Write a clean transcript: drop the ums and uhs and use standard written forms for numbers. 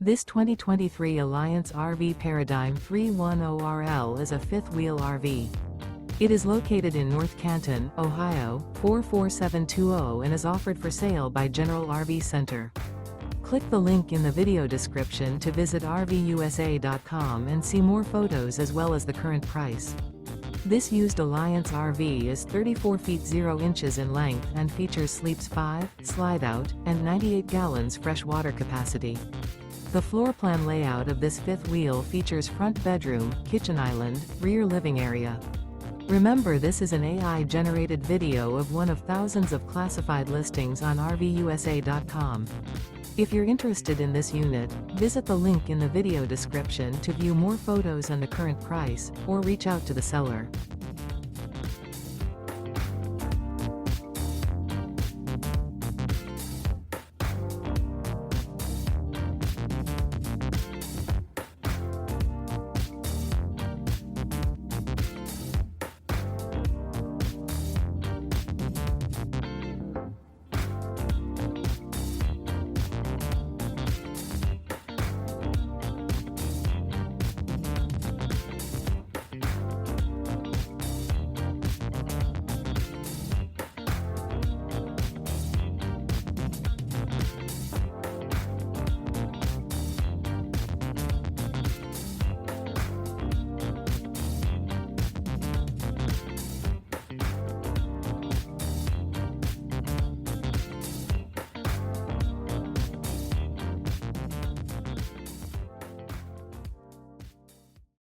This 2023 Alliance RV Paradigm 310RL is a fifth-wheel RV. It is located in North Canton, Ohio, 44720 and is offered for sale by General RV Center. Click the link in the video description to visit RVUSA.com and see more photos as well as the current price. This used Alliance RV is 34 feet 0 inches in length and features sleeps 5, slide-out, and 98 gallons fresh water capacity. The floor plan layout of this fifth wheel features front bedroom, kitchen island, rear living area. Remember, this is an AI-generated video of one of thousands of classified listings on RVUSA.com. If you're interested in this unit, visit the link in the video description to view more photos and the current price, or reach out to the seller.